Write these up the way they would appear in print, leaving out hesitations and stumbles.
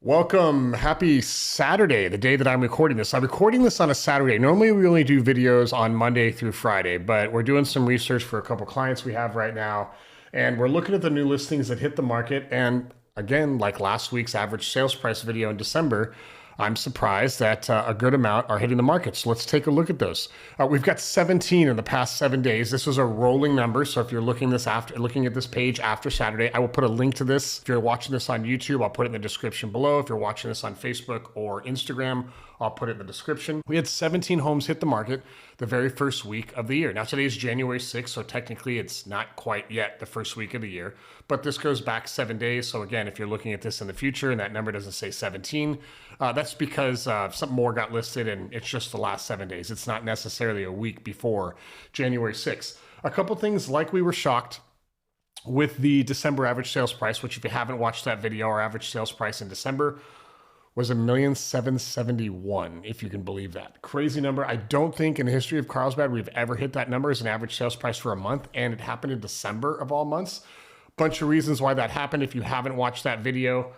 Welcome. Happy Saturday, the day that I'm recording this. I'm recording this on a Saturday. Normally we only do videos on Monday through Friday, but we're doing some research for a couple clients we have right now. And we're looking at the new listings that hit the market. And again, like last week's average sales price video in December, I'm surprised that a good amount are hitting the market. So let's take a look at those. We've got 17 in the past 7 days. This is a rolling number. So if you're looking at this page after Saturday, I will put a link to this. If you're watching this on YouTube, I'll put it in the description below. If you're watching this on Facebook or Instagram, I'll put it in the description. We had 17 homes hit the market the very first week of the year. Now today is January 6th, so technically it's not quite yet the first week of the year, but this goes back 7 days. So again, if you're looking at this in the future and that number doesn't say 17, that's because something more got listed and it's just the last 7 days. It's not necessarily a week before January 6th. A couple things like we were shocked with the December average sales price, which if you haven't watched that video, our average sales price in December was $1,771,000, if you can believe that. Crazy number. I don't think in the history of Carlsbad we've ever hit that number as an average sales price for a month, and it happened in December of all months. Bunch of reasons why that happened. If you haven't watched that video,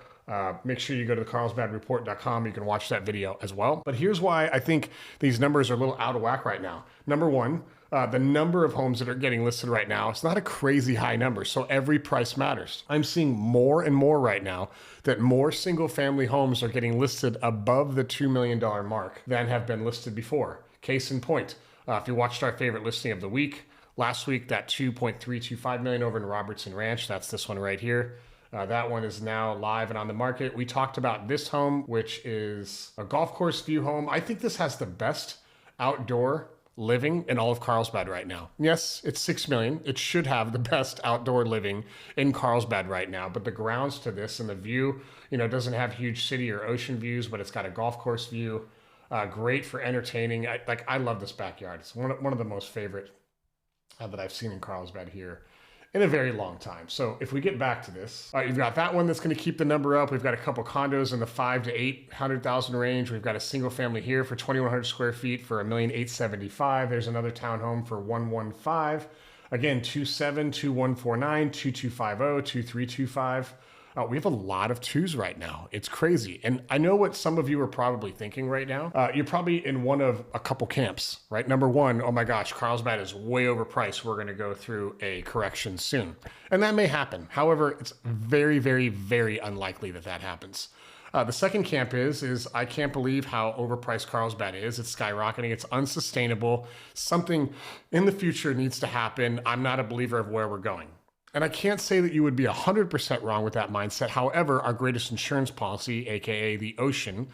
make sure you go to the carlsbadreport.com. You can watch that video as well. But here's why I think these numbers are a little out of whack right now. Number one, the number of homes that are getting listed right now, it's not a crazy high number, so every price matters. I'm seeing more and more right now that more single family homes are getting listed above the $2 million mark than have been listed before. Case in point, if you watched our favorite listing of the week, last week, that $2.325 million over in Robertson Ranch, that's this one right here. That one is now live and on the market. We talked about this home, which is a golf course view home. I think this has the best outdoor living in all of Carlsbad right now. Yes, it's $6 million. It should have the best outdoor living in Carlsbad right now, but the grounds to this and the view, doesn't have huge city or ocean views, but it's got a golf course view. Great for entertaining. I love this backyard. It's one of the most favorite that I've seen in Carlsbad here in a very long time. So if we get back to this, you've got that one that's going to keep the number up. We've got a couple condos in the 500,000 to 800,000 range. We've got a single family here for 2,100 square feet for $1,875,000. There's another townhome for $115,000. Again, 27, 2149, 2250, 2325. We have a lot of twos right now. It's crazy. And I know what some of you are probably thinking right now. You're probably in one of a couple camps, right? Number one, oh my gosh, Carlsbad is way overpriced. We're going to go through a correction soon. And that may happen. However, it's very, very, very unlikely that that happens. The second camp is I can't believe how overpriced Carlsbad is. It's skyrocketing. It's unsustainable. Something in the future needs to happen. I'm not a believer of where we're going. And I can't say that you would be 100% wrong with that mindset. However, our greatest insurance policy, AKA the ocean,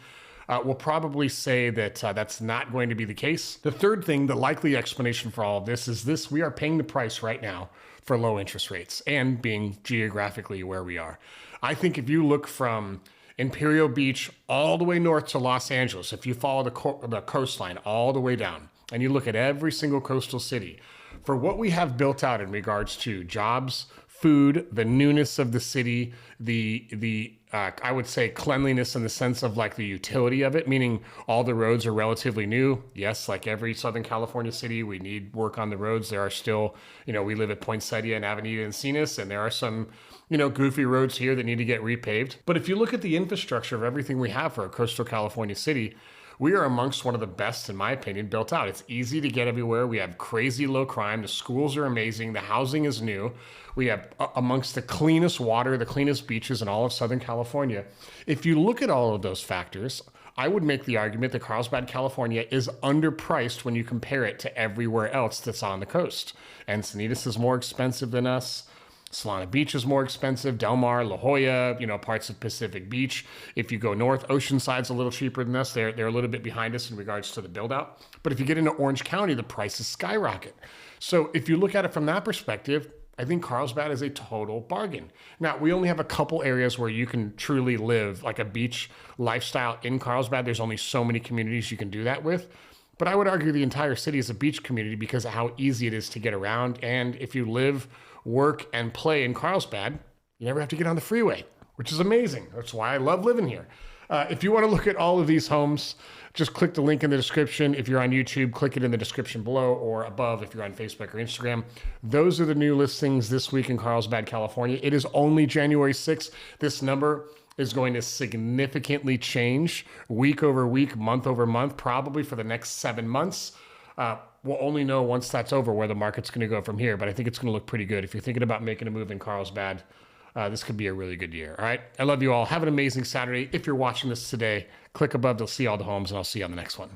will probably say that that's not going to be the case. The third thing, the likely explanation for all of this is this: we are paying the price right now for low interest rates and being geographically where we are. I think if you look from Imperial Beach all the way north to Los Angeles, if you follow the coastline all the way down and you look at every single coastal city, for what we have built out in regards to jobs, food, the newness of the city, the I would say cleanliness in the sense of like the utility of it, meaning all the roads are relatively new. Yes, like every Southern California city, we need work on the roads. There are still, we live at Poinsettia and Avenida Encinas, and there are some, goofy roads here that need to get repaved. But if you look at the infrastructure of everything we have for a coastal California city, we are amongst one of the best, in my opinion, built out. It's easy to get everywhere. We have crazy low crime. The schools are amazing. The housing is new. We have amongst the cleanest water, the cleanest beaches in all of Southern California. If you look at all of those factors, I would make the argument that Carlsbad, California is underpriced when you compare it to everywhere else that's on the coast. Encinitas is more expensive than us. Solana Beach is more expensive. Del Mar, La Jolla, parts of Pacific Beach. If you go north, Oceanside's a little cheaper than us. They're a little bit behind us in regards to the build out. But if you get into Orange County, the prices skyrocket. So if you look at it from that perspective, I think Carlsbad is a total bargain. Now, we only have a couple areas where you can truly live like a beach lifestyle in Carlsbad. There's only so many communities you can do that with. But I would argue the entire city is a beach community because of how easy it is to get around. And if you live, work, and play in Carlsbad, you never have to get on the freeway, which is amazing. That's why I love living here. If you want to look at all of these homes, just click the link in the description. If you're on YouTube, click it in the description below or above if you're on Facebook or Instagram. Those are the new listings this week in Carlsbad, California. It is only January 6th. This number is going to significantly change week over week, month over month, probably for the next 7 months. We'll only know once that's over where the market's going to go from here, but I think it's going to look pretty good. If you're thinking about making a move in Carlsbad, this could be a really good year. All right. I love you all. Have an amazing Saturday. If you're watching this today, click above to see all the homes, and I'll see you on the next one.